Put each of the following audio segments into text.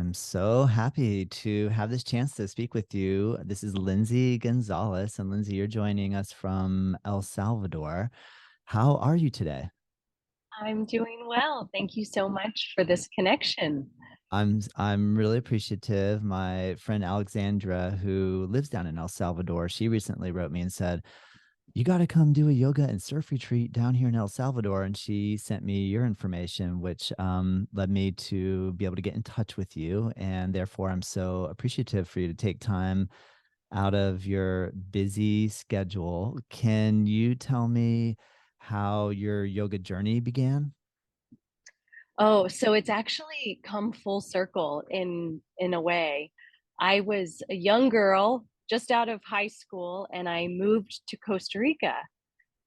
I'm so happy to have this chance to speak with you. This is Lindsay Gonzalez, and Lindsay, you're joining us from El Salvador. How are you today? I'm doing well. Thank you so much for this connection. I'm really appreciative. My friend Alexandra, who lives down in El Salvador, she recently wrote me and said, "You got to come do a yoga and surf retreat down here in El Salvador." And she sent me your information, which led me to be able to get in touch with you. And therefore, I'm so appreciative for you to take time out of your busy schedule. Can you tell me how your yoga journey began? Oh, so it's actually come full circle in a way. I was a young girl just out of high school and I moved to Costa Rica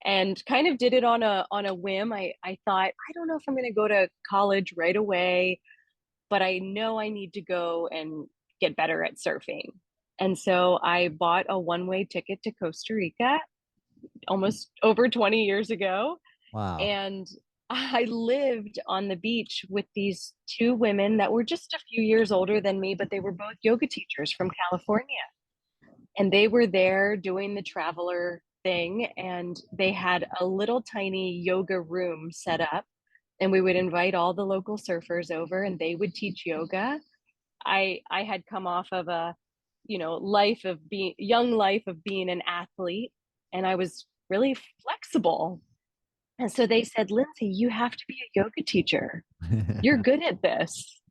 and kind of did it on a whim. I thought, I don't know if I'm going to go to college right away, but I know I need to go and get better at surfing. And so I bought a one-way ticket to Costa Rica almost over 20 years ago. Wow. And I lived on the beach with these two women that were just a few years older than me, but they were both yoga teachers from California. And they were there doing the traveler thing. And they had a little tiny yoga room set up. And we would invite all the local surfers over and they would teach yoga. I had come off of a, life of being young life of being an athlete, and I was really flexible. And so they said, Lindsay, you have to be a yoga teacher. You're good at this.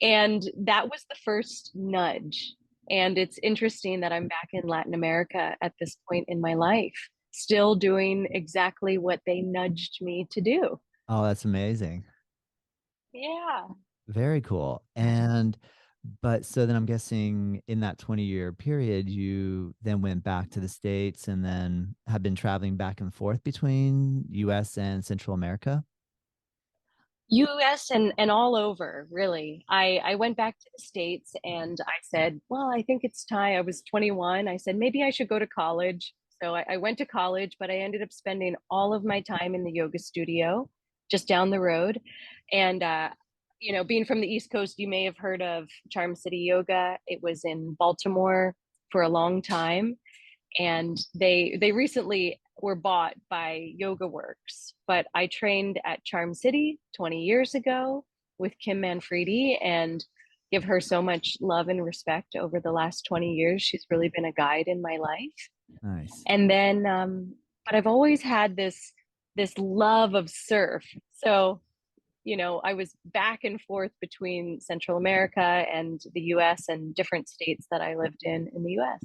And that was the first nudge. And it's interesting that I'm back in Latin America at this point in my life, still doing exactly what they nudged me to do. Oh, that's amazing. Yeah. Very cool. But so then I'm guessing in that 20-year period, you then went back to the States and then have been traveling back and forth between US and Central America. US and all over, really. I went back to the States and I said, well, I think it's time. I was 21. I said, maybe I should go to college. So I went to college, but I ended up spending all of my time in the yoga studio just down the road. And, being from the East Coast, you may have heard of Charm City Yoga. It was in Baltimore for a long time and they recently were bought by Yoga Works. But I trained at Charm City 20 years ago with Kim Manfredi and give her so much love and respect over the last 20 years. She's really been a guide in my life. Nice. And then, but I've always had this love of surf. So, I was back and forth between Central America and the US and different states that I lived in the US.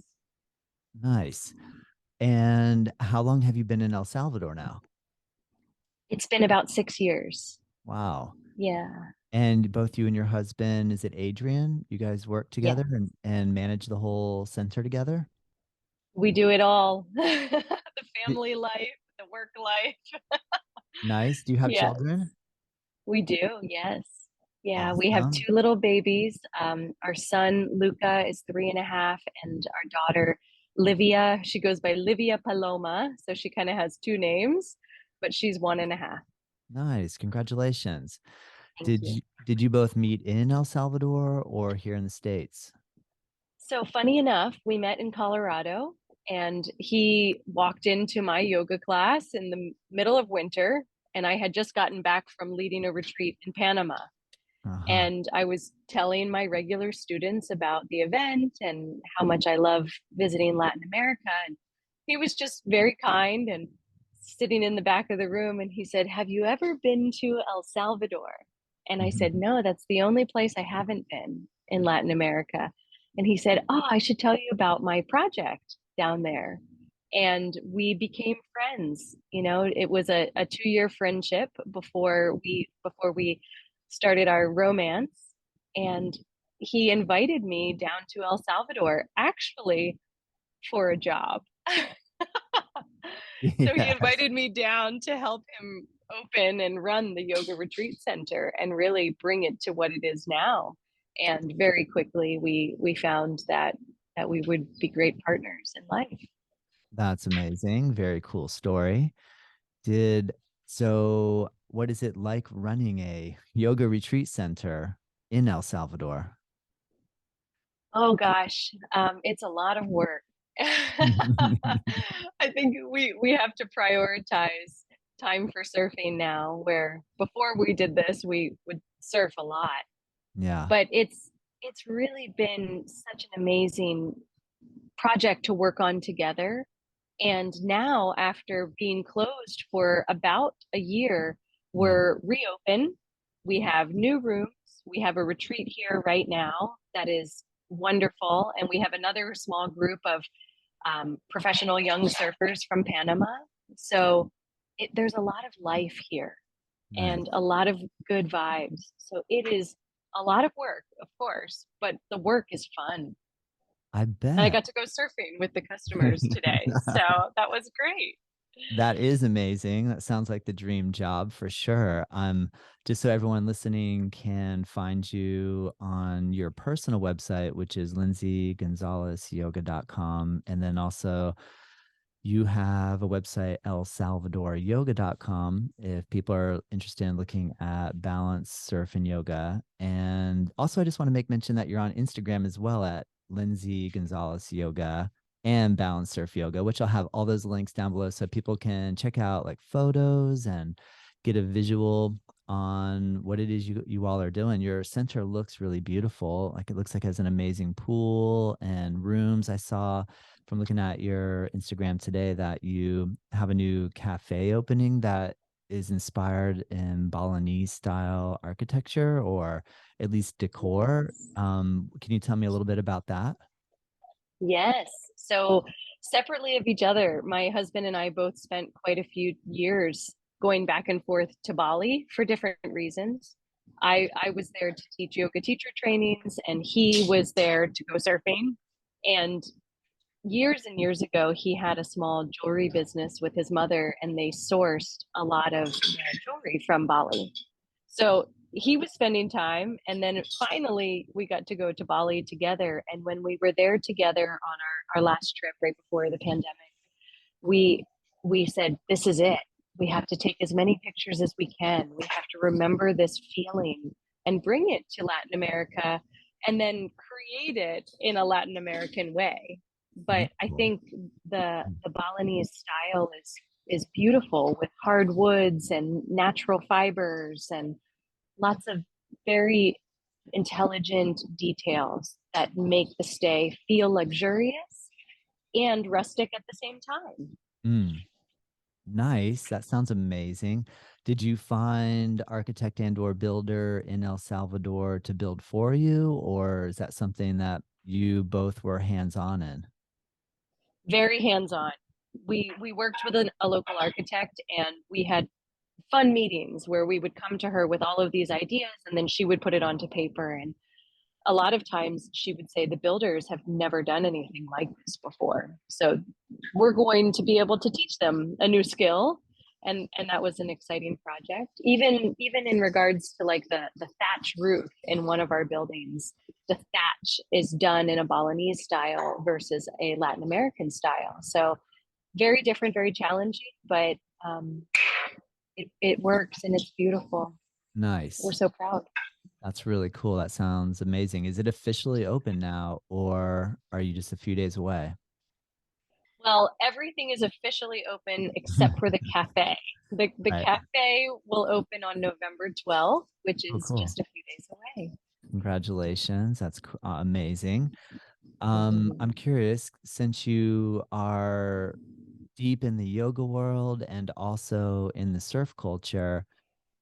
Nice. And how long have you been in El Salvador now? It's been about 6 years. Wow. Yeah. And both you and your husband, is it Adrian? You guys work together Yes. and manage the whole center together? We do it all. The Y- family life, the work life. Nice. Do you have Yes, children? we do. Yes. Yeah, we have Awesome. two little babies. Our son, Luca, is 3.5, and our daughter, Livia, she goes by Livia Paloma. So she kind of has two names, but she's 1.5. Nice. Congratulations. Thank Did you. you both meet in El Salvador or here in the States? So funny enough, we met in Colorado and he walked into my yoga class in the middle of winter. And I had just gotten back from leading a retreat in Panama. Uh-huh. And I was telling my regular students about the event and how much I love visiting Latin America. And he was just very kind and sitting in the back of the room. And he said, have you ever been to El Salvador? And I said, no, that's the only place I haven't been in Latin America. And he said, oh, I should tell you about my project down there. And we became friends. It was a 2 year friendship before we started our romance. And he invited me down to El Salvador, actually for a job. So he Yes. invited me down to help him open and run the yoga retreat center and really bring it to what it is now. And very quickly we found that we would be great partners in life. That's amazing. Very cool story. Did so what is it like running a yoga retreat center in El Salvador? Oh gosh, it's a lot of work. I think we have to prioritize time for surfing now, where before we did this, we would surf a lot. Yeah. But it's really been such an amazing project to work on together. And now, after being closed for about a year, Yeah. we're reopened. We have new rooms. We have a retreat here right now that is wonderful. And we have another small group of professional young surfers from Panama. So there's a lot of life here Nice. and a lot of good vibes. So it is a lot of work, of course, but the work is fun. I And I bet. got to go surfing with the customers today. So that was great. That is amazing. That sounds like the dream job for sure. Just so everyone listening can find you on your personal website, which is lindsaygonzalezyoga.com. And then also you have a website, elsalvadoryoga.com, if people are interested in looking at balance, surf, and yoga. And also, I just want to make mention that you're on Instagram as well at Lindsay Gonzalez Yoga and Balance Surf Yoga, which I'll have all those links down below so people can check out like photos and get a visual on what it is you all are doing. Your center looks really beautiful. Like it looks like it has an amazing pool and rooms. I saw from looking at your Instagram today that you have a new cafe opening that is inspired in Balinese style architecture or at least decor. Yes. Can you tell me a little bit about that? Yes. So, separately of each other, my husband and I both spent quite a few years going back and forth to Bali for different reasons. I was there to teach yoga teacher trainings, and he was there to go surfing. And years and years ago, he had a small jewelry business with his mother, and they sourced a lot of their jewelry from Bali. So he was spending time, and then finally we got to go to Bali together. And when we were there together on our last trip right before the pandemic, we we said, this is it. We have to take as many pictures as we can. We have to remember this feeling and bring it to Latin America and then create it in a Latin American way. But That's I cool. think the Balinese style is beautiful with hardwoods and natural fibers and lots of very intelligent details that make the stay feel luxurious and rustic at the same time. Mm, nice. That sounds amazing. Did you find architect and or builder in El Salvador to build for you, or is that something that you both were hands-on in? Very hands-on. We worked with a local architect, and we had fun meetings where we would come to her with all of these ideas, and then she would put it onto paper. And a lot of times she would say the builders have never done anything like this before, so we're going to be able to teach them a new skill. And that was an exciting project. Even in regards to like the thatch roof in one of our buildings, the thatch is done in a Balinese style versus a Latin American style, so very different, very challenging, but it works and it's beautiful. We're Nice. so proud. That's really cool. That sounds amazing. Is it officially open now, or are you just a few days away? Well, everything is officially open except for the cafe. The Right. cafe will open on November 12th, which Oh, is cool. just a few days away. Congratulations. That's amazing. I'm Mhm. curious, since you are deep in the yoga world and also in the surf culture,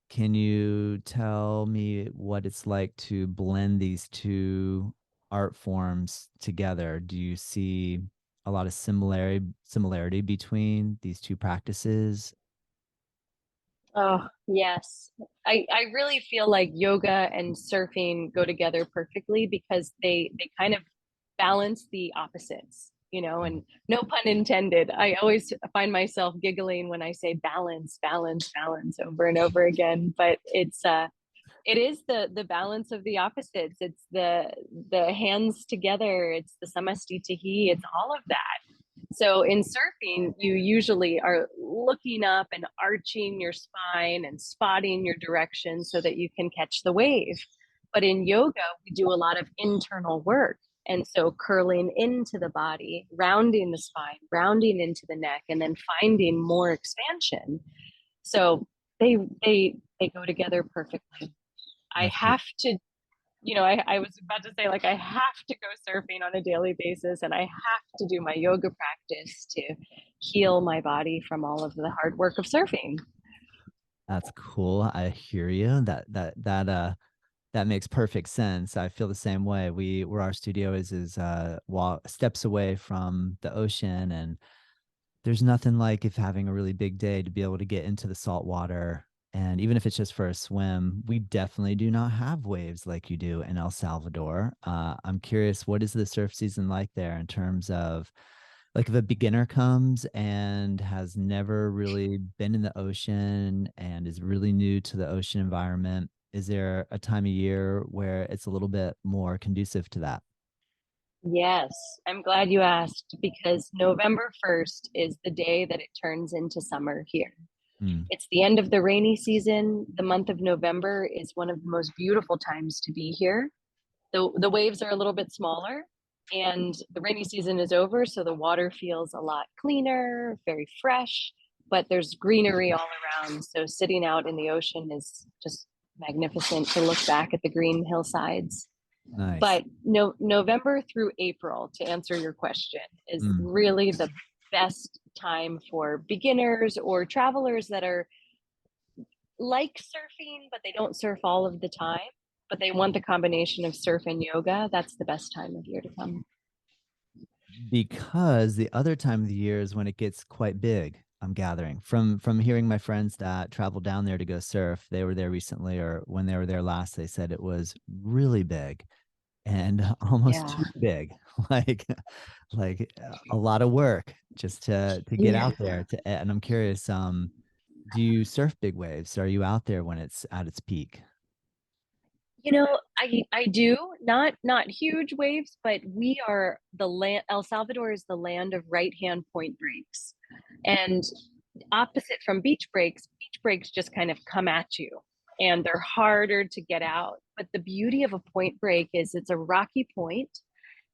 can you tell me what it's like to blend these two art forms together? Do you see a lot of similarity between these two practices? Oh, yes. I really feel like yoga and surfing go together perfectly because they kind of balance the opposites, Mm. and no pun intended. I always find myself giggling when I say balance, balance, balance over and over again, but it is the balance of the opposites. It's the hands together, it's the samasti tahi, it's all of that. So in surfing, you usually are looking up and arching your spine and spotting your direction so that you can catch the wave. But in yoga, we do a lot of internal work. And so curling into the body, rounding the spine, rounding into the neck, and then finding more expansion. So they go together perfectly. I That's great. have to, I was about to say, like, I have to go surfing on a daily basis, and I have to do my yoga practice to heal my body from all of the hard work of surfing. That's cool. I hear you. That makes perfect sense. I feel the same way. Where our studio is steps away from the ocean, and there's nothing like if having a really big day to be able to get into the salt water. And even if it's just for a swim, we definitely do not have waves like you do in El Salvador. I'm curious, what is the surf season like there in terms of like if a beginner comes and has never really been in the ocean and is really new to the ocean environment, is there a time of year where it's a little bit more conducive to that? Yes, I'm glad you asked because November 1st is the day that it turns into summer here. Mm, It's the end of the rainy season. The month of November is one of the most beautiful times to be here. The waves are a little bit smaller and the rainy season is over, so the water feels a lot cleaner, very fresh, but there's greenery all around. So sitting out in the ocean is just magnificent to look back at the green hillsides. nice. But no, November through April, to answer your question, is Mm. really the best time for beginners or travelers that are like surfing, but they don't surf all of the time, but they want the combination of surf and yoga. That's the best time of year to come. Because the other time of the year is when it gets quite big. I'm gathering from hearing my friends that travel down there to go surf. They were there recently, or when they were there last, they said it was really big and almost Yeah. too big, like a lot of work just to get Yeah. out there. And I'm curious, do you surf big waves? Are you out there when it's at its peak? I do not huge waves, but we are the land. El Salvador is the land of right hand point breaks, and opposite from beach breaks just kind of come at you, and they're harder to get out. But the beauty of a point break is it's a rocky point,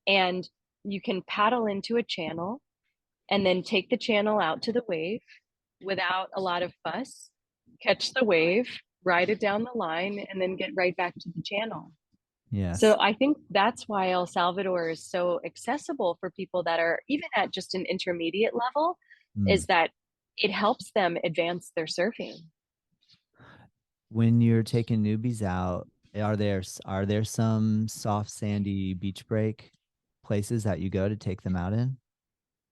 and you can paddle into a channel and then take the channel out to the wave without a lot of fuss, catch the wave, ride it down the line, and then get right back to the channel. So Yes. I think that's why El Salvador is so accessible for people that are even at just an intermediate level, Mm. is that it helps them advance their surfing. When you're taking newbies out, are there some soft sandy beach break places that you go to take them out in?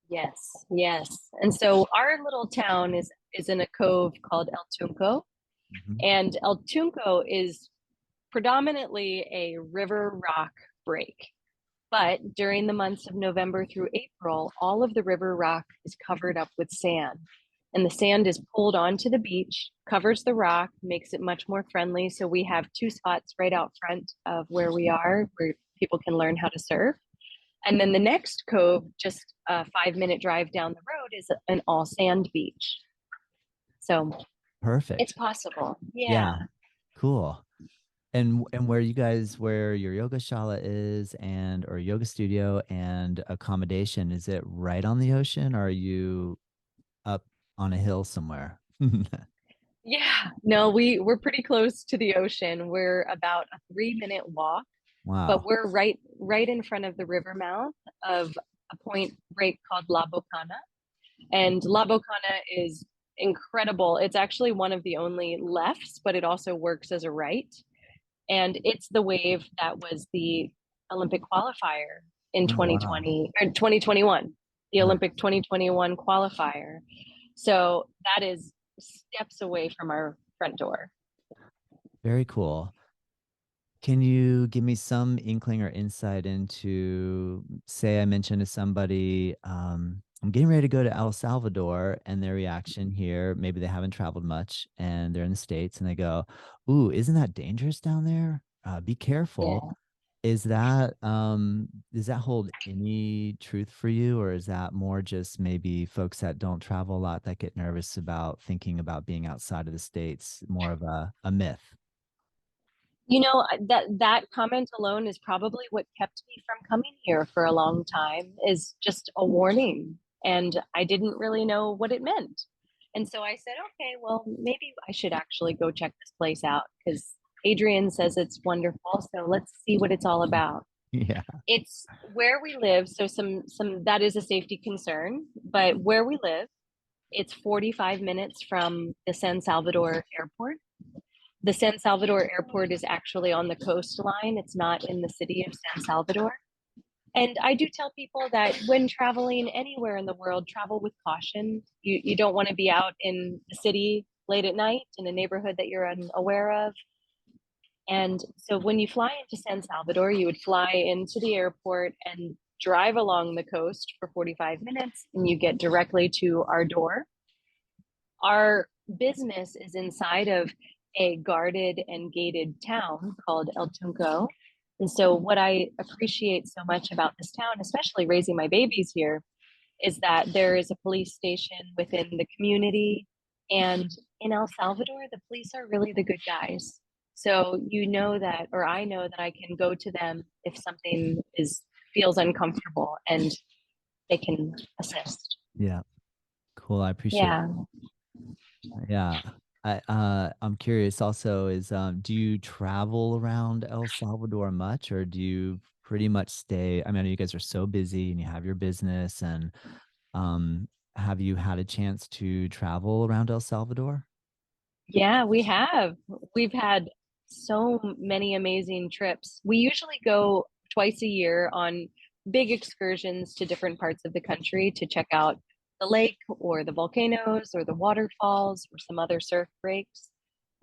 Yes, yes. And so our little town is in a cove called El Tunco, Mhm. and El Tunco is predominantly a river rock break. But during the months of November through April, all of the river rock is covered up with sand. And the sand is pulled onto the beach, covers the rock, makes it much more friendly. So we have two spots right out front of where we are where people can learn how to surf. And then the next cove, just a 5 minute drive down the road, is an all sand beach. So it's Perfect. possible. Yeah. Yeah. Cool. And where your yoga shala is and or yoga studio and accommodation, is it right on the ocean or are you up on a hill somewhere? Yeah. No, we're pretty close to the ocean. We're about a 3 minute walk, but Wow. we're right in front of the river mouth of a point break called La Bocana. And La Bocana is incredible. It's actually one of the only lefts, but it also works as a right. And it's the wave that was the Olympic qualifier in Oh, wow. 2020 or 2021, the Nice. Olympic 2021 qualifier. So that is steps away from our front door. Very cool. Can you give me some inkling or insight into, say, I mentioned to somebody, I'm getting ready to go to El Salvador, and their reaction here, maybe they haven't traveled much and they're in the States, and they go, "Ooh, isn't that dangerous down there? Be careful." Yeah. Does that hold any truth for you, or is that more just maybe folks that don't travel a lot that get nervous about thinking about being outside of the States, more of a myth? That comment alone is probably what kept me from coming here for a long time, is just a warning. And I didn't really know what it meant. And so I said, okay, well, maybe I should actually go check this place out because Adrian says it's wonderful. So let's see what it's all about. Yeah. It's where we live, so some that is a safety concern, but where we live, it's 45 minutes from the San Salvador airport. The San Salvador airport is actually on the coastline. It's not in the city of San Salvador. And I do tell people that when traveling anywhere in the world, travel with caution. You don't want to be out in the city late at night in a neighborhood that you're unaware of. And so when you fly into San Salvador, you would fly into the airport and drive along the coast for 45 minutes, and you get directly to our door. Our business is inside of a guarded and gated town called El Tunco. And so, what I appreciate so much about this town, especially raising my babies here, is that there is a police station within the community. And in El Salvador, the police are really the good guys. So you know that, or I know that I can go to them if something is feels uncomfortable and they can assist. Yeah. Cool. I appreciate. Yeah. Yeah. I'm curious also is do you travel around El Salvador much or do you pretty much stay? I mean, you guys are so busy and you have your business and um have you had a chance to travel around El Salvador? Yeah, we have. We've had so many amazing trips. We usually go twice a year on big excursions to different parts of the country to check out the lake or the volcanoes or the waterfalls or some other surf breaks.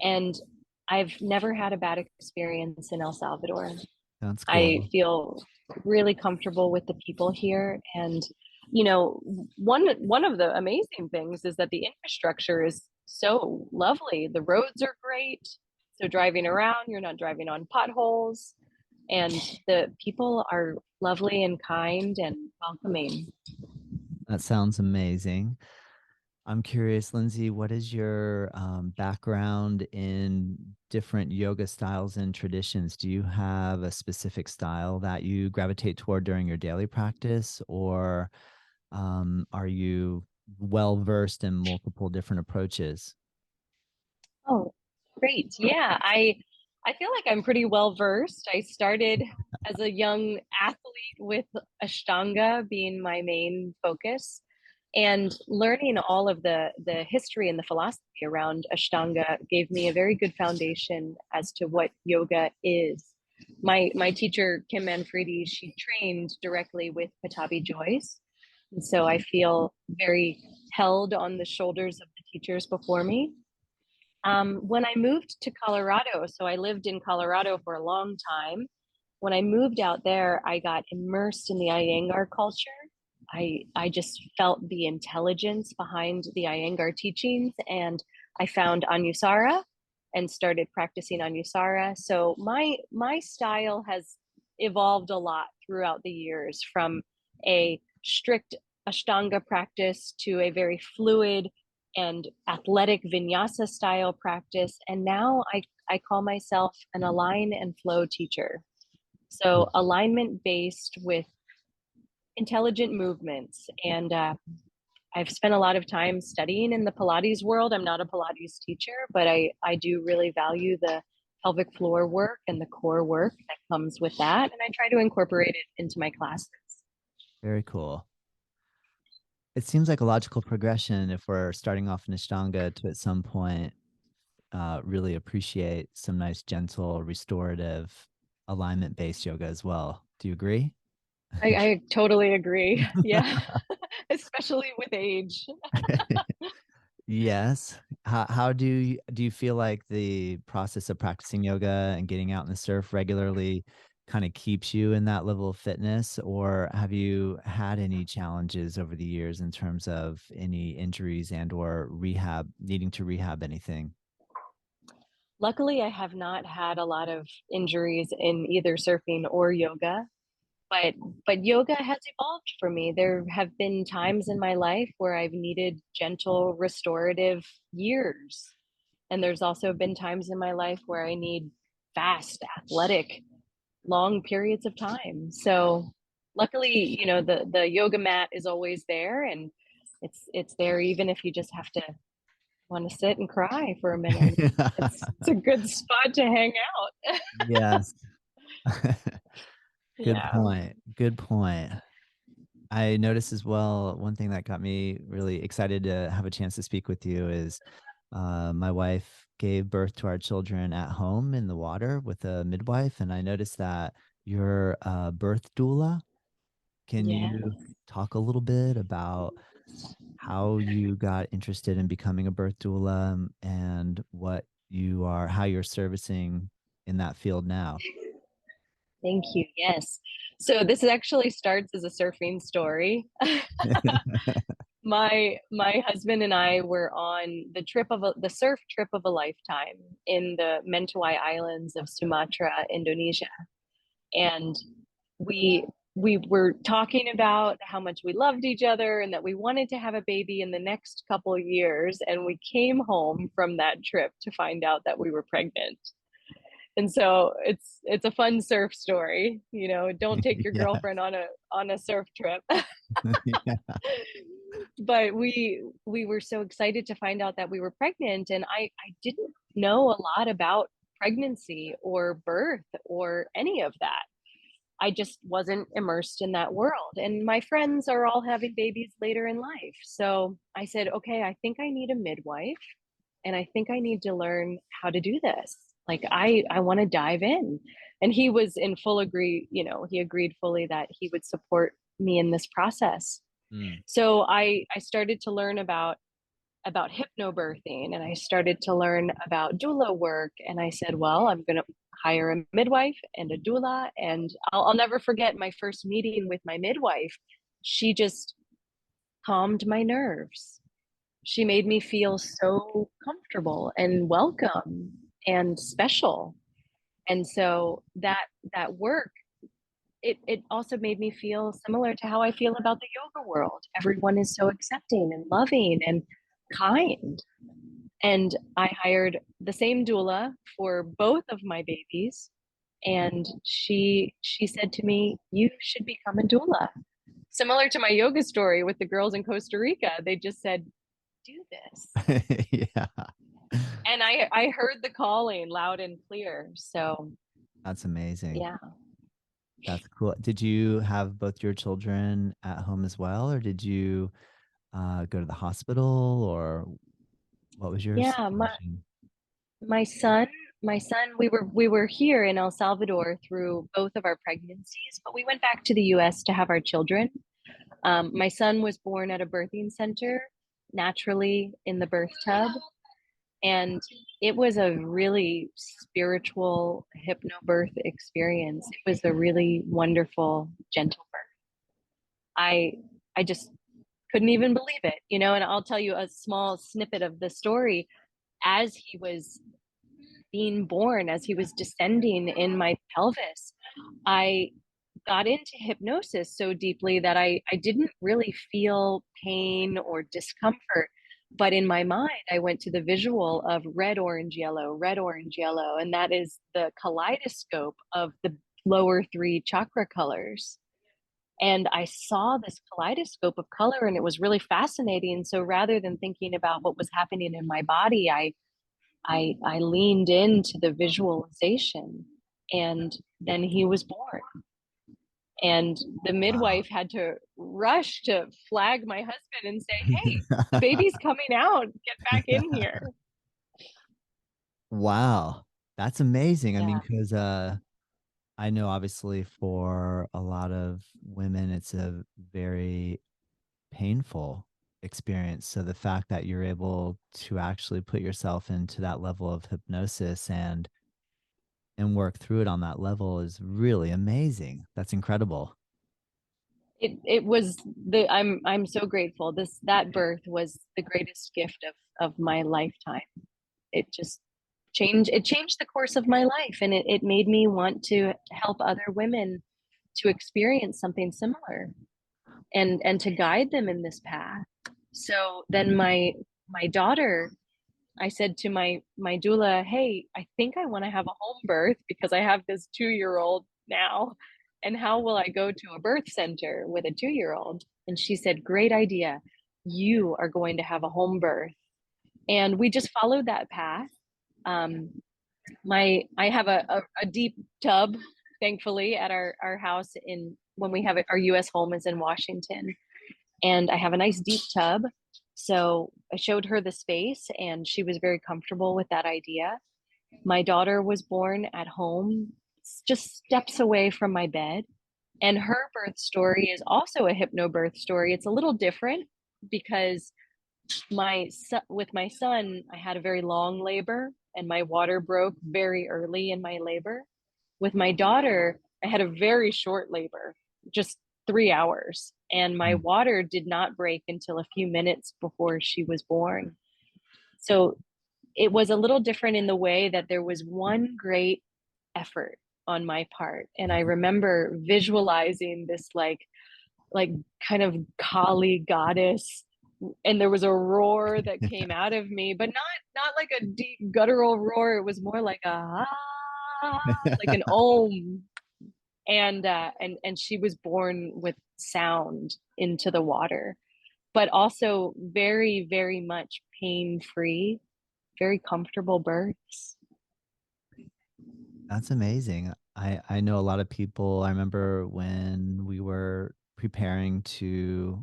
And I've never had a bad experience in El Salvador. That's I cool. feel really comfortable with the people here. And, one of the amazing things is that the infrastructure is so lovely. The roads are great. So driving around, you're not driving on potholes. And the people are lovely and kind and welcoming. That sounds amazing. I'm curious, Lindsay, what is your background in different yoga styles and traditions? Do you have a specific style that you gravitate toward during your daily practice, or are you well versed in multiple different approaches? Oh, great. Yeah, I feel like I'm pretty well versed. I started as a young athlete with Ashtanga being my main focus, and learning all of the history and the philosophy around Ashtanga gave me a very good foundation as to what yoga is. My teacher Kim Manfredi, she trained directly with Patabi Joyce, and so I feel very held on the shoulders of the teachers before me. When I moved to Colorado, so I lived in Colorado for a long time. When I moved out there, I got immersed in the Iyengar culture. I just felt the intelligence behind the Iyengar teachings, and I found Anusara and started practicing Anusara. So my style has evolved a lot throughout the years, from a strict Ashtanga practice to a very fluid and athletic vinyasa style practice. And now I call myself an align and flow teacher. So alignment based with intelligent movements. And I've spent a lot of time studying in the Pilates world. I'm not a Pilates teacher, but I do really value the pelvic floor work and the core work that comes with that. And I try to incorporate it into my classes. Very cool. It seems like a logical progression if we're starting off in Ashtanga to at some point really appreciate some nice, gentle, restorative, alignment based yoga as well. Do you agree? I totally agree. Yeah, especially with age. Yes. How do you feel like the process of practicing yoga and getting out in the surf regularly kind of keeps you in that level of fitness, or have you had any challenges over the years in terms of any injuries and or rehab, needing to rehab anything? Luckily, I have not had a lot of injuries in either surfing or yoga, but but yoga has evolved for me. There have been times in my life where I've needed gentle restorative years. And there's also been times in my life where I need fast, athletic, long periods of time. So luckily, the yoga mat is always there, and it's there even if you just have to want to sit and cry for a minute. It's a good spot to hang out. Yes. Good Yeah. point. Good point. I noticed as well, one thing that got me really excited to have a chance to speak with you is my wife gave birth to our children at home in the water with a midwife. And I noticed that you're a birth doula. Can Yeah. you talk a little bit about how you got interested in becoming a birth doula, and how you're servicing in that field now? Thank you. Yes. So this actually starts as a surfing story. My husband and I were on the surf trip of a lifetime in the Mentawai Islands of Sumatra, Indonesia. And we we were talking about how much we loved each other and that we wanted to have a baby in the next couple of years, and we came home from that trip to find out that we were pregnant. And so it's a fun surf story. Don't take your Yeah. girlfriend on a surf trip. Yeah. But we were so excited to find out that we were pregnant, and I didn't know a lot about pregnancy or birth or any of that. I just wasn't immersed in that world. And my friends are all having babies later in life. So I said, okay, I think I need a midwife, and I think I need to learn how to do this. Like I want to dive in. And he was in full he agreed fully that he would support me in this process. Mm. So I started to learn about hypnobirthing, and I started to learn about doula work. And I said, well, I'm going to hire a midwife and a doula. And I'll never forget my first meeting with my midwife. She just calmed my nerves. She made me feel so comfortable and welcome and special. And so that work, it also made me feel similar to how I feel about the yoga world. Everyone is so accepting and loving and kind. And I hired the same doula for both of my babies. And she said to me, you should become a doula. Similar to my yoga story with the girls in Costa Rica, they just said, do this. Yeah. And I heard the calling loud and clear. So That's amazing. yeah. That's cool. Did you have both your children at home as well, or did you go to the hospital, or what was your Yeah, situation? my son, we were here in El Salvador through both of our pregnancies, but we went back to the US to have our children. My son was born at a birthing center naturally in the birth tub, and it was a really spiritual hypnobirth experience. It was a really wonderful, gentle birth. I I just couldn't even believe it. And I'll tell you a small snippet of the story. As he was being born, as he was descending in my pelvis, I got into hypnosis so deeply that I didn't really feel pain or discomfort. But in my mind, I went to the visual of red, orange, yellow, red, orange, yellow. And that is the kaleidoscope of the lower three chakra colors. And I saw this kaleidoscope of color, and it was really fascinating. So rather than thinking about what was happening in my body, I leaned into the visualization, and then he was born. And the Wow. midwife had to rush to flag my husband and say, hey, the baby's coming out, get back in here. Wow. That's amazing. I mean, Yeah. because I know obviously for a lot of women, it's a very painful experience. So the fact that you're able to actually put yourself into that level of hypnosis and work through it on that level is really amazing. That's incredible. It was I'm so grateful. That birth was the greatest gift of my lifetime. It changed the course of my life, and it made me want to help other women to experience something similar, and to guide them in this path. So then my daughter, I said to my doula, hey, I think I want to have a home birth because I have this 2-year-old now. And how will I go to a birth center with a 2-year-old? And she said, great idea. You are going to have a home birth. And we just followed that path. Um, I have a deep tub, thankfully, at our house in when we have it, our US home is in Washington. And I have a nice deep tub. So I showed her the space and she was very comfortable with that idea. My daughter was born at home, just steps away from my bed. And her birth story is also a hypnobirth story. It's a little different because with my son, I had a very long labor and my water broke very early in my labor. With my daughter, I had a very short labor, just 3 hours, and my Mm. water did not break until a few minutes before she was born. So it was a little different in the way that there was one great effort on my part. And I remember visualizing this like kind of Kali goddess, and there was a roar that came out of me, but not like a deep guttural roar. It was more like a ah, like an om. And she was born with sound into the water, but also very, very much pain free, very comfortable births. That's amazing. I know a lot of people. I remember when we were preparing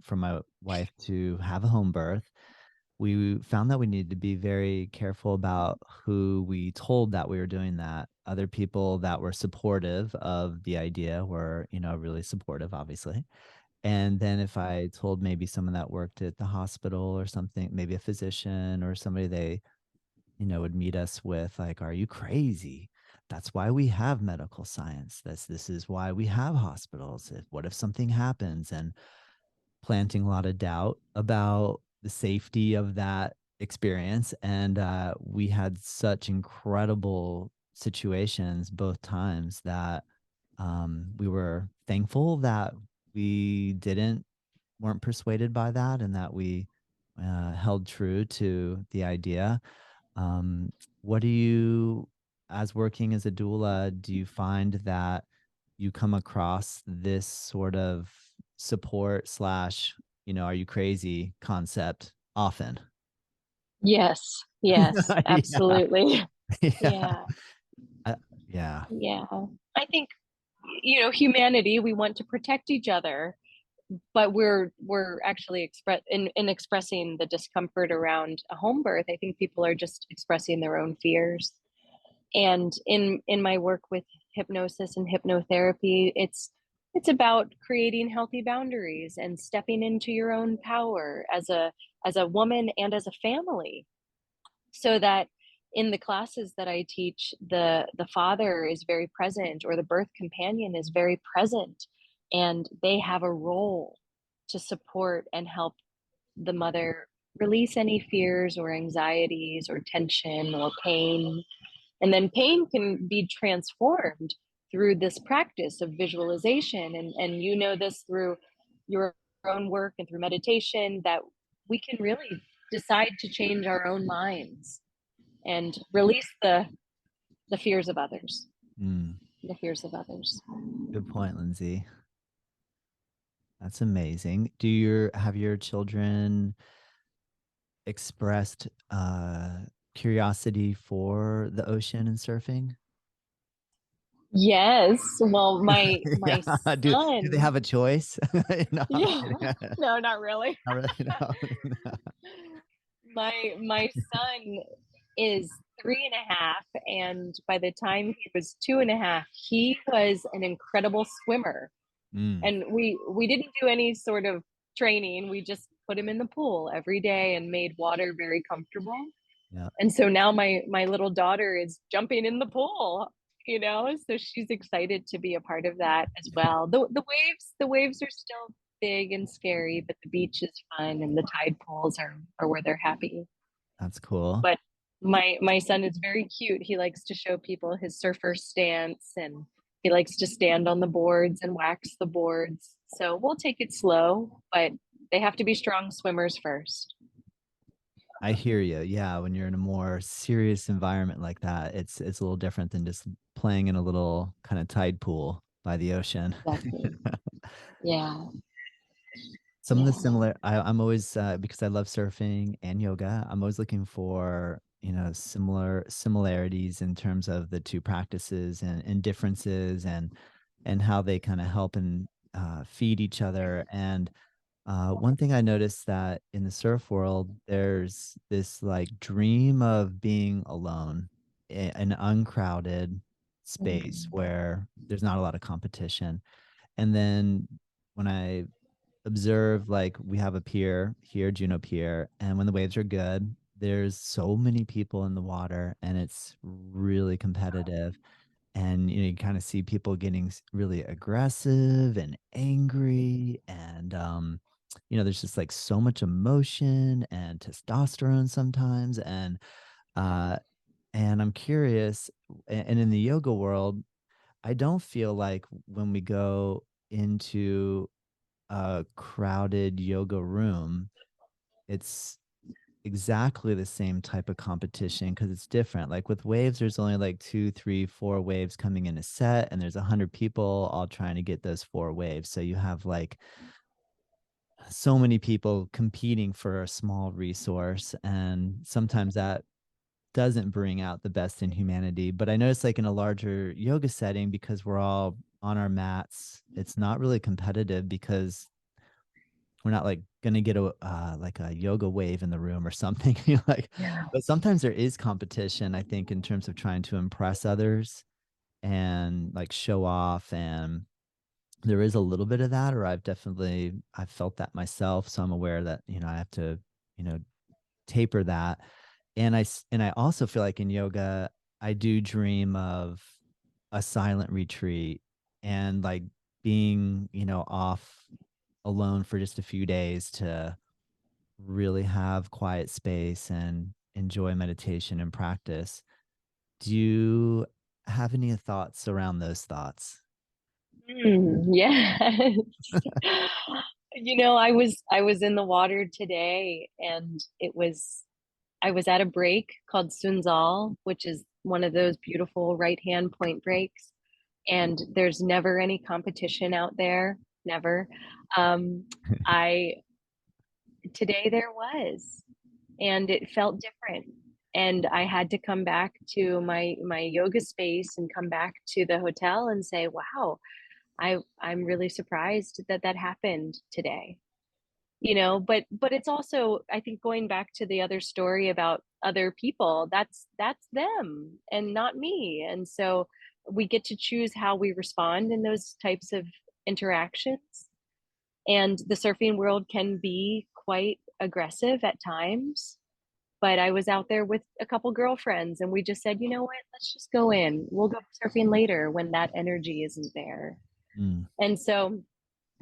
for my wife to have a home birth, we found that we needed to be very careful about who we told that we were doing that. Other people that were supportive of the idea were, really supportive, obviously. And then if I told maybe someone that worked at the hospital or something, maybe a physician or somebody they would meet us with like, are you crazy? That's why we have medical science. This is why we have hospitals. What if something happens? And planting a lot of doubt about the safety of that experience. And we had such incredible situations both times that we were thankful that we didn't weren't persuaded by that and that we held true to the idea. um, what do you, as working as a doula, do you find that you come across this sort of support slash, are you crazy concept often? Yes, yes, Yeah, absolutely. yeah, Yeah, uh, yeah. yeah. I think, humanity, we want to protect each other, but we're actually in expressing the discomfort around a home birth. I think people are just expressing their own fears. And in my work with hypnosis and hypnotherapy, it's about creating healthy boundaries and stepping into your own power as a woman and as a family, so that in the classes that I teach, the father is very present or the birth companion is very present, and they have a role to support and help the mother release any fears or anxieties or tension or pain. And then pain can be transformed through this practice of visualization. And you know this through your own work and through meditation, that we can really decide to change our own minds and release the fears of others, Mm, the fears of others. good point, Lindsay. That's amazing. Have your children expressed curiosity for the ocean and surfing? Yes. Well, my Yeah. Do they son, have a choice? No, I'm yeah, kidding. no, not really. Not really, no. My son is 3.5, and by the time he was 2.5, he was an incredible swimmer. Mm, And we didn't do any sort of training. We just put him in the pool every day and made water very comfortable. yeah, And so now my little daughter is jumping in the pool, so she's excited to be a part of that as well. The waves are still big and scary, but the beach is fun and the tide pools are where they're happy. that's cool. But my son is very cute. He likes to show people his surfer stance, and he likes to stand on the boards and wax the boards. So we'll take it slow, but they have to be strong swimmers first. I hear you. Yeah, when you're in a more serious environment like that, it's a little different than just playing in a little kind of tide pool by the ocean. Exactly. Yeah. Some of the Yeah. I'm always because I love surfing and yoga, I'm always looking for, similarities in terms of the two practices and differences and how they kind of help and feed each other. And one thing I noticed that in the surf world, there's this like dream of being alone, an uncrowded space Mm. where there's not a lot of competition. And then when I observe, like we have a pier here, Juno Pier, and when the waves are good, there's so many people in the water and it's really competitive. And you kind of see people getting really aggressive and angry and there's just like so much emotion and testosterone sometimes. Uh and I'm curious, and in the yoga world, I don't feel like when we go into a crowded yoga room, it's exactly the same type of competition because it's different. Like with waves, there's only like two, three, four waves coming in a set, and there's 100 people all trying to get those four waves. So you have like so many people competing for a small resource, and sometimes that doesn't bring out the best in humanity. But I notice like in a larger yoga setting, because we're all on our mats, it's not really competitive because we're not like gonna get a like a yoga wave in the room or something. Like, Yeah. but sometimes there is competition, I think, in terms of trying to impress others and like show off. And there is a little bit of that, or I've felt that myself. So I'm aware that, I have to, you know, taper that. And I also feel like in yoga, I do dream of a silent retreat and like being, off alone for just a few days to really have quiet space and enjoy meditation and practice. Do you have any thoughts around those thoughts? Yes. I was in the water today, and I was at a break called Sunzal, which is one of those beautiful right hand point breaks. And there's never any competition out there, never. Um, I Today there was, and it felt different. And I had to come back to my yoga space and come back to the hotel and say, "Wow, I'm really surprised that that happened today." But it's also, I think, going back to the other story about other people, that's them and not me. And so we get to choose how we respond in those types of interactions. And the surfing world can be quite aggressive at times. But I was out there with a couple girlfriends, and we just said, you know what, let's just go in. We'll go surfing later when that energy isn't there. Mm. And so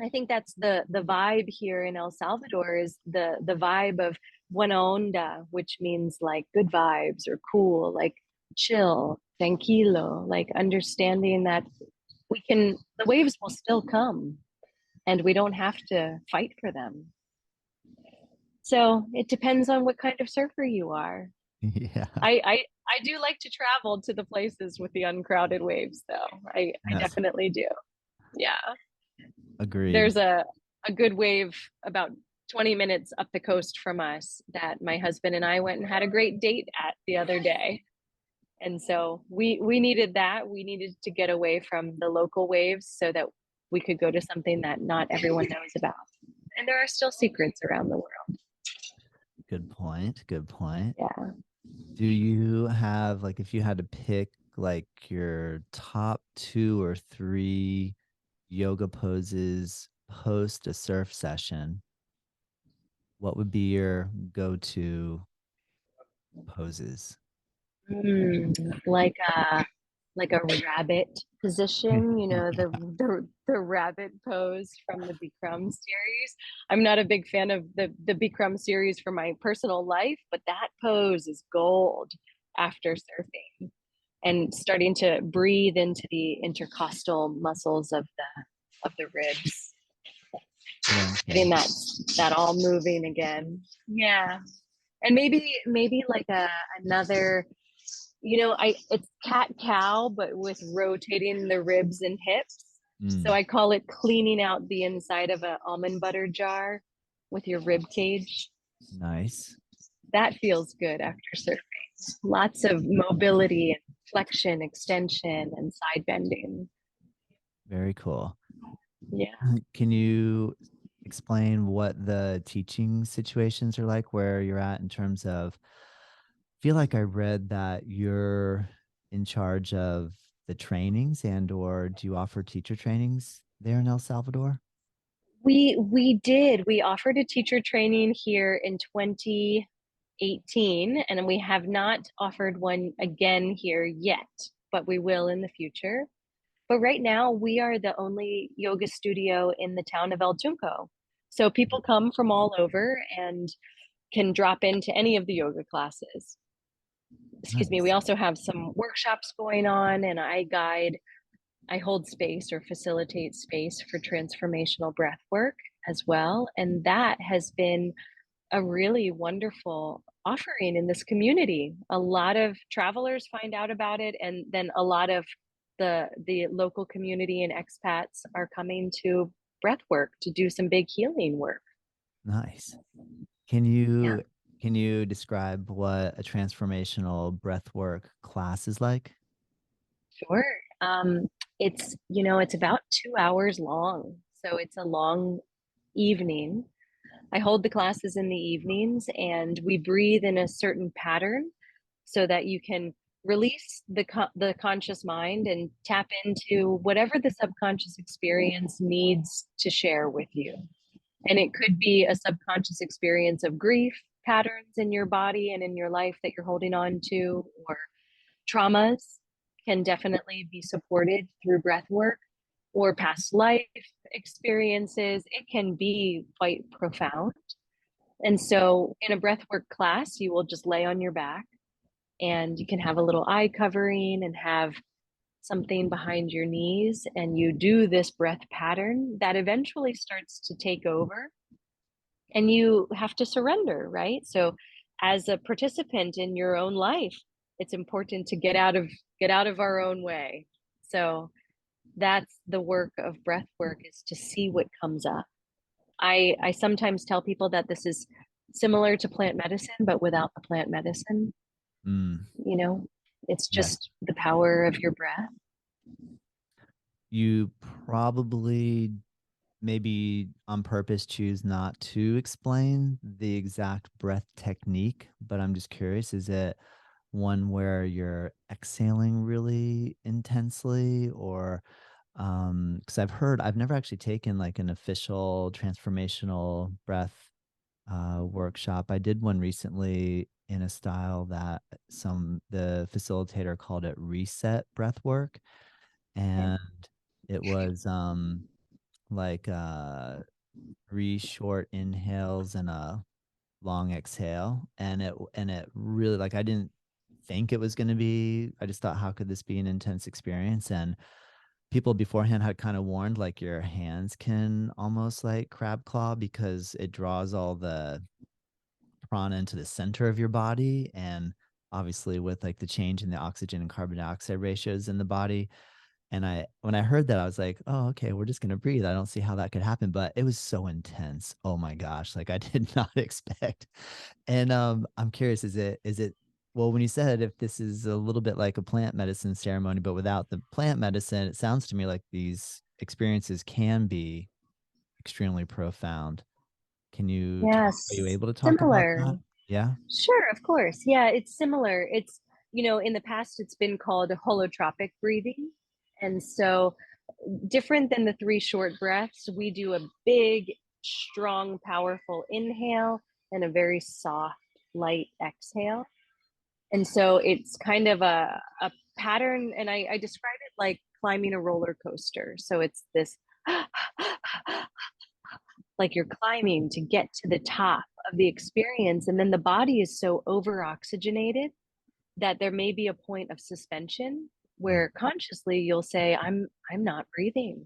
I think that's the vibe here in El Salvador, is the vibe of buena onda, which means like good vibes or cool, like chill, tranquilo, like understanding that the waves will still come and we don't have to fight for them. So it depends on what kind of surfer you are. Yeah. I do like to travel to the places with the uncrowded waves, though. I Yes. definitely do. Yeah. Agreed. There's a good wave about 20 minutes up the coast from us that my husband and I went and had a great date at the other day. And so we needed that. We needed to get away from the local waves so that we could go to something that not everyone knows about. And there are still secrets around the world. Good point. Good point. Yeah. Do you have like, if you had to pick like your top two or three yoga poses post a surf session, what would be your go-to poses? Like a rabbit position, the rabbit pose from the Bikram series. I'm not a big fan of the Bikram series for my personal life, but that pose is gold after surfing and starting to breathe into the intercostal muscles of the ribs, Good answer. getting that all moving again. Yeah. And maybe like another, it's cat cow, but with rotating the ribs and hips. So Mm, I call it cleaning out the inside of an almond butter jar with your rib cage. nice. That feels good after surfing. Lots of mobility and flexion, extension, and side bending. Very cool. Yeah. Can you explain what the teaching situations are like where you're at in terms of, feel like I read that you're in charge of the trainings, and or do you offer teacher trainings there in El Salvador? We did. We offered a teacher training here in 2018, and we have not offered one again here yet, but we will in the future. But right now, we are the only yoga studio in the town of El Tunco. So people come from all over and can drop into any of the yoga classes. Excuse me. We Nice. also have some workshops going on, and I hold space or facilitate space for transformational breath work as well. And that has been a really wonderful offering in this community. A lot of travelers find out about it, and then a lot of the local community and expats are coming to breathwork to do some big healing work. Nice. Can Yeah, you can you describe what a transformational breathwork class is like? sure. It's about 2 hours long, so it's a long evening. I hold the classes in the evenings, and we breathe in a certain pattern so that you can release the conscious mind and tap into whatever the subconscious experience needs to share with you. And it could be a subconscious experience of grief patterns in your body and in your life that you're holding on to, or traumas can definitely be supported through breath work, or past life experiences. It can be quite profound. And so in a breathwork class, you will just lay on your back, and you can have a little eye covering and have something behind your knees. And you do this breath pattern that eventually starts to take over, and you have to surrender, right? So as a participant in your own life, it's important to get out of our own way. So that's the work of breath work, is to see what comes up. I sometimes tell people that this is similar to plant medicine, but without the plant medicine. Mm, You know, it's yes. just the power of your breath. You probably, maybe on purpose, choose not to explain the exact breath technique, but I'm just curious, is it one where you're exhaling really intensely, or because I've never actually taken like an official transformational breath workshop. I did one recently in a style that the facilitator called it reset breath work, Okay. and it was like three short inhales and a long exhale, and it really, like, I didn't think it was going to be, I just thought, how could this be an intense experience? And people beforehand had kind of warned, like, your hands can almost like crab claw because it draws all the prana into the center of your body, and obviously with like the change in the oxygen and carbon dioxide ratios in the body. And when I heard that, I was like, oh, okay, we're just gonna breathe. I don't see how that could happen, but it was so intense. Oh my gosh, like I did not expect. And I'm curious, is it well, when you said if this is a little bit like a plant medicine ceremony, but without the plant medicine, it sounds to me like these experiences can be extremely profound. Are you Yes, able to talk about similar. that? Yeah. Sure, of course. Yeah, it's similar. In the past, it's been called holotropic breathing. And so, different than the three short breaths, we do a big, strong, powerful inhale and a very soft, light exhale. And so, it's kind of a pattern. And I describe it like climbing a roller coaster. So, it's this like you're climbing to get to the top of the experience. And then the body is so over oxygenated that there may be a point of suspension Mm, where consciously you'll say, I'm not breathing.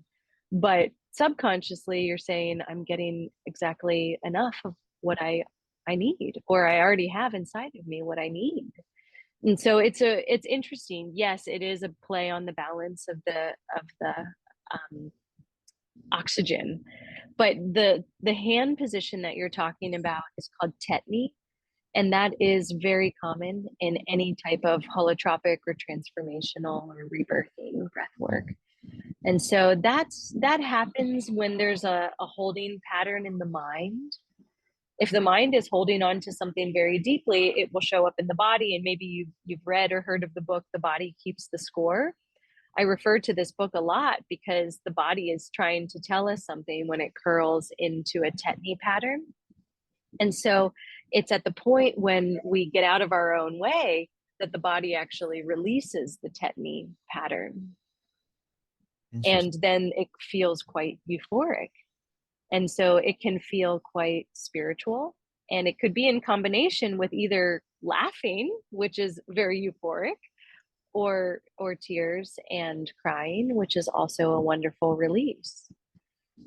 But subconsciously you're saying, I'm getting exactly enough of what I I need, or I already have inside of me what I need. And so it's interesting. Yes, it is a play on the balance of the um, oxygen, but the hand position that you're talking about is called tetany, and that is very common in any type of holotropic or transformational or rebirthing breath work. And so that happens when there's a holding pattern in the mind. If the mind is holding on to something very deeply, it will show up in the body. And maybe you've read or heard of the book The Body Keeps the Score. I refer to this book a lot because the body is trying to tell us something when it curls into a tetany pattern. And so it's at the point when we get out of our own way that the body actually releases the tetany pattern. And Interesting. then it feels quite euphoric. And so it can feel quite spiritual. And it could be in combination with either laughing, which is very euphoric, or tears and crying, which is also a wonderful release. So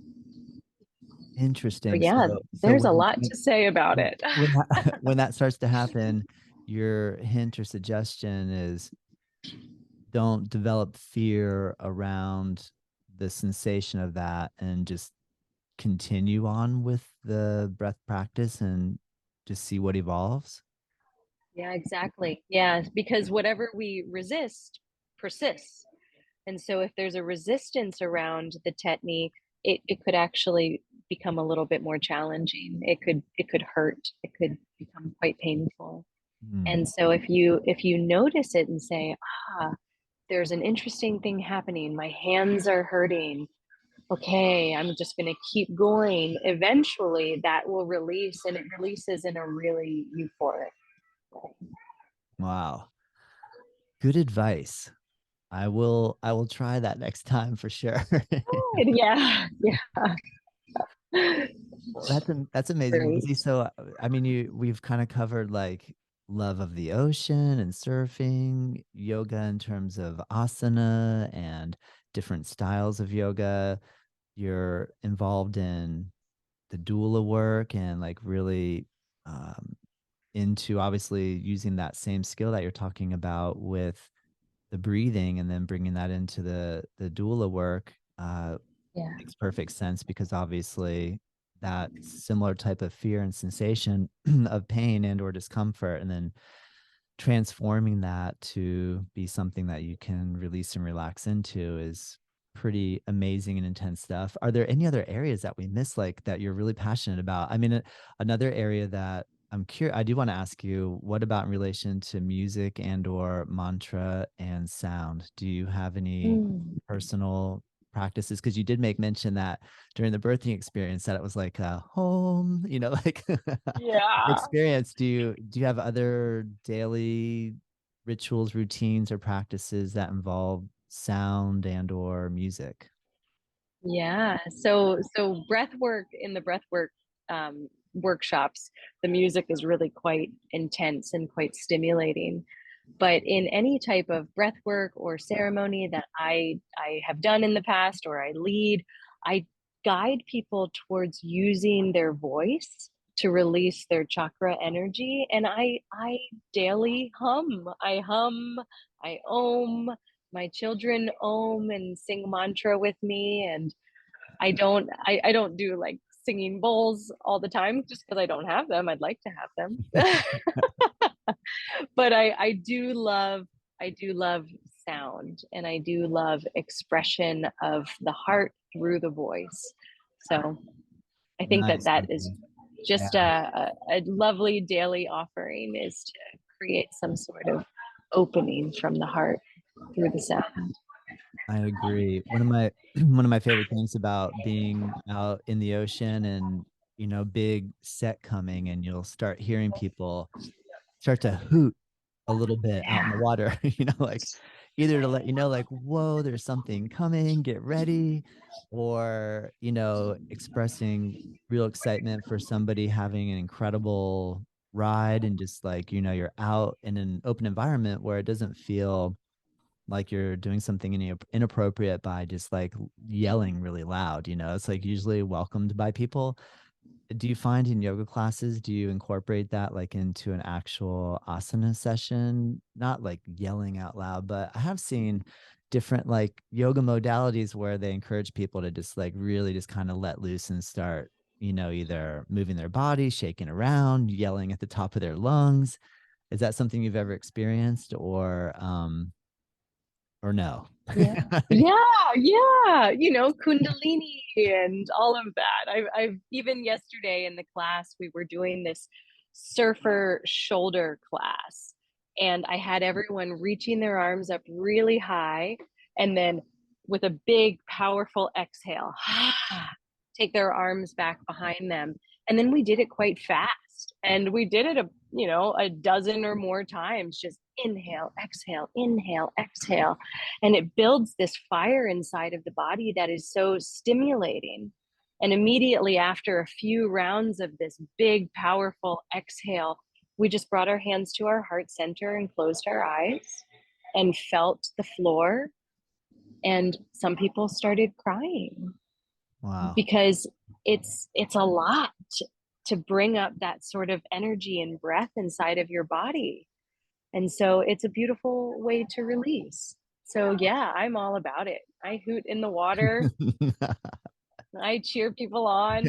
Interesting. yeah, So there's a lot to say about it. when that, when that starts to happen, your hint or suggestion is don't develop fear around the sensation of that and just continue on with the breath practice and just see what evolves. Yeah, exactly. Yeah, because whatever we resist persists. And so if there's a resistance around the tetany, it could actually become a little bit more challenging. It could hurt. It could become quite painful. Hmm. And so if you notice it and say, ah, there's an interesting thing happening. My hands are hurting. Okay, I'm just going to keep going. Eventually that will release, and it releases in a really euphoric way. Wow. Good advice. I will try that next time for sure. Yeah, yeah. That's amazing, Great. Lindsay. So I mean we've kind of covered like love of the ocean and surfing, yoga in terms of asana and different styles of yoga. You're involved in the doula work and like really um, into obviously using that same skill that you're talking about with the breathing and then bringing that into the doula work Yeah. makes perfect sense because obviously that similar type of fear and sensation of pain and or discomfort and then transforming that to be something that you can release and relax into is pretty amazing and intense stuff. Are there any other areas that we miss, like that you're really passionate about? I mean, another area that I'm curious, I do want to ask you, what about in relation to music and or mantra and sound? Do you have any Mm. personal practices? Because you did make mention that during the birthing experience that it was like a home, like Yeah. experience. Do you have other daily rituals, routines, or practices that involve sound and or music? Yeah. So breath work, in the breath work workshops, the music is really quite intense and quite stimulating. But in any type of breath work or ceremony that I have done in the past or I lead, I guide people towards using their voice to release their chakra energy. And I daily hum. I om. My children om and sing mantra with me. And I don't do like singing bowls all the time just because I don't have them. I'd like to have them. But I do love sound, and I do love expression of the heart through the voice. So I think that Nice. that is Okay. Yeah, just a lovely daily offering, is to create some sort of opening from the heart through the sound. I agree. One of my one of my favorite things about being out in the ocean and big set coming and you'll start hearing people start to hoot a little bit out in the Yeah. water, like either to let you know, like, whoa, there's something coming, get ready, or, expressing real excitement for somebody having an incredible ride and just like, you're out in an open environment where it doesn't feel like you're doing something inappropriate by just like yelling really loud, it's like usually welcomed by people do you find in yoga classes, do you incorporate that like into an actual asana session? Not like yelling out loud, but I have seen different like yoga modalities where they encourage people to just like really just kind of let loose and start, either moving their body, shaking around, yelling at the top of their lungs. Is that something you've ever experienced or no? Yeah. Yeah, yeah. Kundalini and all of that. I've even yesterday in the class, we were doing this surfer shoulder class. And I had everyone reaching their arms up really high and then with a big, powerful exhale, take their arms back behind them. And then we did it quite fast. And we did it a dozen or more times, just inhale, exhale. And it builds this fire inside of the body that is so stimulating. And immediately after a few rounds of this big, powerful exhale, we just brought our hands to our heart center and closed our eyes and felt the floor. And some people started crying Wow. because it's a lot to bring up that sort of energy and breath inside of your body. And so it's a beautiful way to release. So yeah, I'm all about it. I hoot in the water. I cheer people on.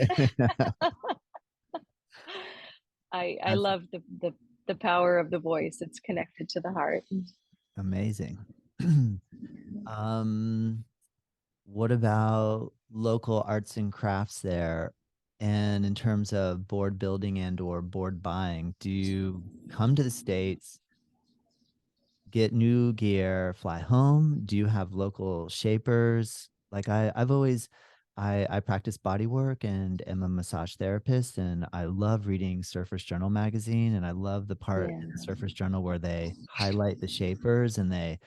I That's love the power of the voice. It's connected to the heart. amazing. um, what about local arts and crafts there? And in terms of board building and or board buying, do you come to the States, get new gear, fly home? Do you have local shapers? Like I practice body work and am a massage therapist, and I love reading Surfer's Journal magazine, and I love the part in the Yeah. Surfer's Journal where they highlight the shapers and they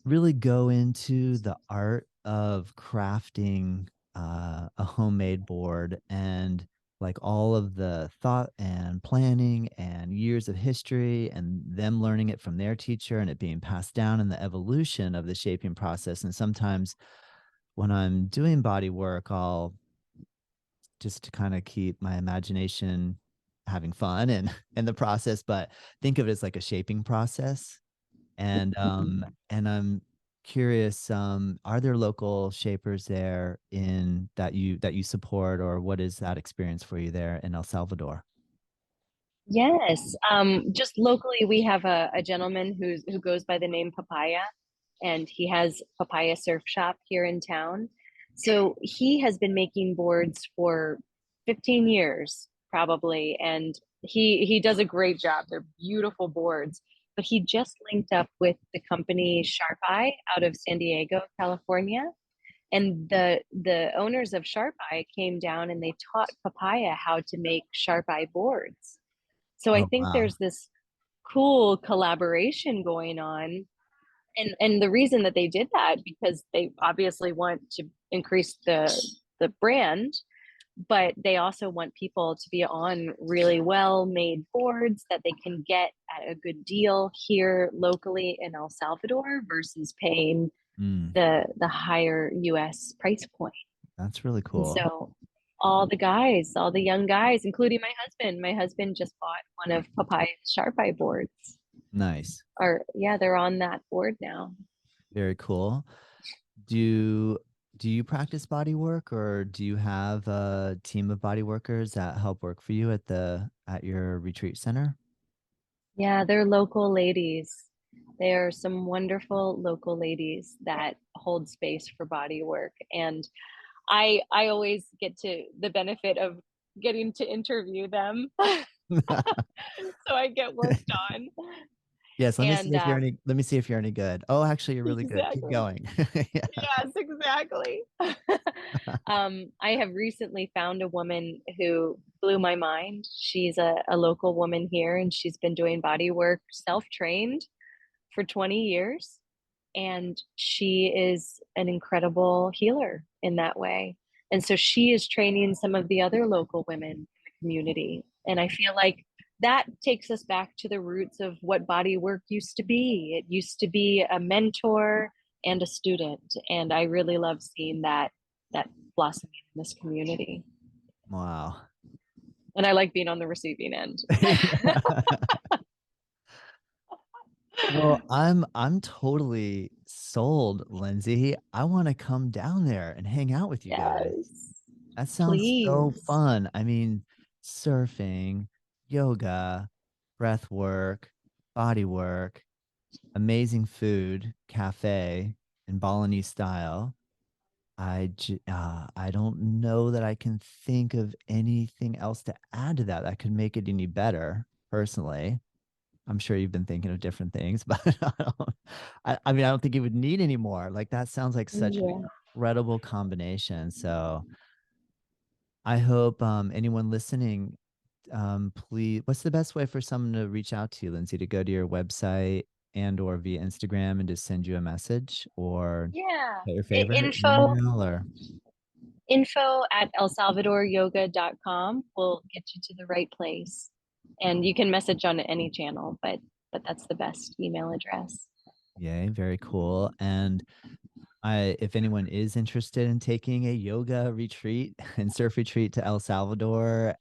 really go into the art of crafting a homemade board and like all of the thought and planning and years of history and them learning it from their teacher and it being passed down and the evolution of the shaping process. And sometimes when I'm doing body work, I'll just to kind of keep my imagination having fun and in the process, but think of it as like a shaping process. And I'm curious, are there local shapers there in that you support, or what is that experience for you there in El Salvador? Yes. Just locally, we have a gentleman who goes by the name Papaya, and he has Papaya Surf Shop here in town. So he has been making boards for 15 years, probably, and he does a great job. They're beautiful boards. But he just linked up with the company Sharp Eye out of San Diego, California. And the owners of Sharp Eye came down and they taught Papaya how to make Sharp Eye boards. So I Oh, think wow. there's this cool collaboration going on. And the reason that they did that because they obviously want to increase the brand, but they also want people to be on really well made boards that they can get at a good deal here locally in El Salvador versus paying Mm, the higher US price point. that's really And cool. so all the young guys, including my husband just bought one of Papaya's Sharp Eye boards. Nice. Or yeah, they're on that board now. Very cool. Do do you practice body work, or do you have a team of body workers that help work for you at your retreat center? Yeah, they're local ladies. They are some wonderful local ladies that hold space for body work. And I always get to the benefit of getting to interview them. So I get worked on. Yes, let me see And if you're any let me see if you're any good. Oh, actually, you're really good. Keep exactly. going. Yeah. Yes, exactly. I have recently found a woman who blew my mind. She's a local woman here, and she's been doing body work self-trained for 20 years. And she is an incredible healer in that way. And so she is training some of the other local women in the community. And I feel like that takes us back to the roots of what body work used to be. It used to be a mentor and a student. And I really love seeing that blossoming in this community. Wow. And I like being on the receiving end. Well, I'm totally sold, Lindsay. I want to come down there and hang out with you guys. Yes, That sounds so please. fun. I mean, surfing, yoga, breath work, body work, amazing food, cafe in Balinese style. I don't know that I can think of anything else to add to that that could make it any better, personally. I'm sure you've been thinking of different things, but I mean, I don't think you would need any more. Like that sounds like such an Yeah. incredible combination. So I hope anyone listening, please, what's the best way for someone to reach out to you, Lindsay, to go to your website and or via Instagram and just send you a message or Yeah. your favorite Info email or info at elsalvadoryoga.com will get you to the right place. And you can message on any channel, but that's the best email address. yay, very cool. And if anyone is interested in taking a yoga retreat and surf retreat to El Salvador,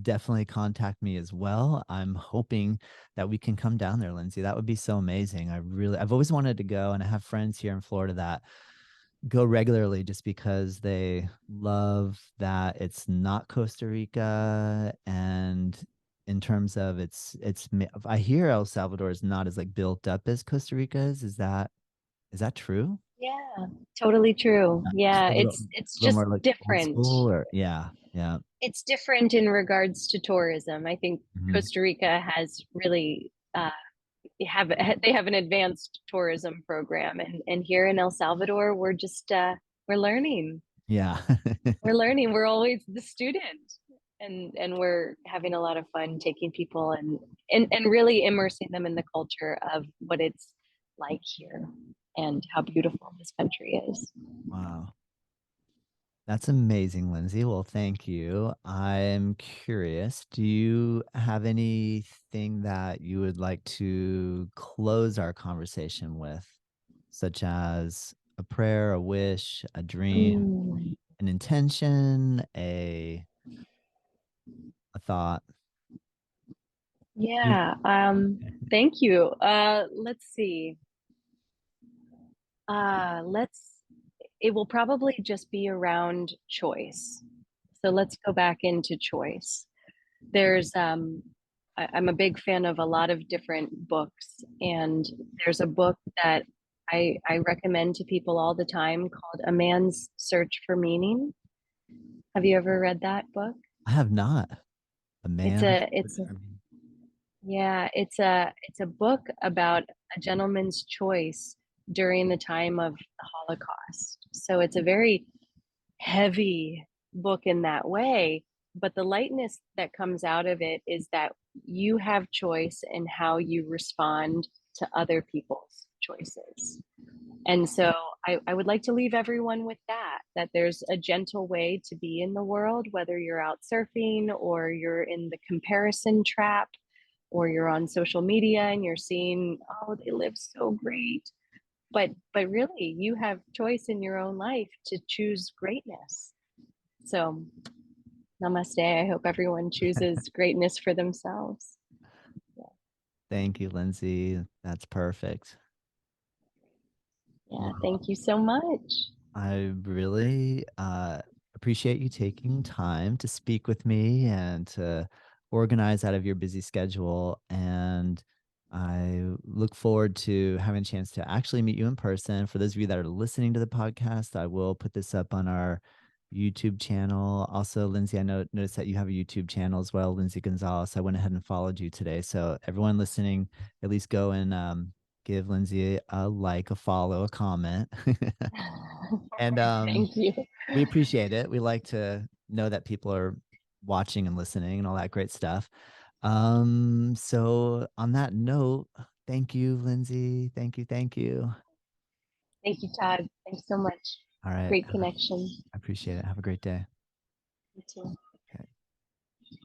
definitely contact me as well. I'm hoping that we can come down there, Lindsay. That would be so amazing. I've always wanted to go, and I have friends here in Florida that go regularly just because they love that it's not Costa Rica. And in terms of I hear El Salvador is not as like built up as Costa Rica is. Is that true? Yeah, totally true. Just Yeah, a it's little just more like old different. school, or yeah, yeah. It's different in regards to tourism. I think Mhm. Costa Rica has really have they have an advanced tourism program, and here in El Salvador, we're learning. Yeah. We're learning. We're always the student, and we're having a lot of fun taking people and really immersing them in the culture of what it's like here and how beautiful this country is. Wow. That's amazing, Lindsay. Well, thank you. I'm curious, do you have anything that you would like to close our conversation with, such as a prayer, a wish, a dream, Mm, an intention, a thought? You- yeah. Thank you. Let's see. Let's it will probably just be around choice. So let's go back into choice. There's I'm a big fan of a lot of different books, and there's a book that I recommend to people all the time called A Man's Search for Meaning. Have you ever read that book? I have not. A It's man. a it's a Yeah, it's a book about a gentleman's choice during the time of the Holocaust. So it's a very heavy book in that way, but the lightness that comes out of it is that you have choice in how you respond to other people's choices. And so I would like to leave everyone with that there's a gentle way to be in the world, whether you're out surfing or you're in the comparison trap or you're on social media and you're seeing, oh, they live so great. But really you have choice in your own life to choose greatness. So namaste. I hope everyone chooses greatness for themselves. Yeah, Thank you, Lindsay. That's perfect. yeah, Well, thank you so much. I really appreciate you taking time to speak with me and to organize out of your busy schedule. And I look forward to having a chance to actually meet you in person. For those of you that are listening to the podcast, I will put this up on our YouTube channel. Also, Lindsay, I noticed that you have a YouTube channel as well, Lindsay Gonzalez. I went ahead and followed you today. So everyone listening, at least go and give Lindsay a like, a follow, a comment. And Thank you. we appreciate it. We like to know that people are watching and listening and all that great stuff. So on that note, thank you, Lindsay. Thank you. Thank you. Thank you, Todd. Thanks so much. All right. Great connection. I appreciate it. Have a great day. You too.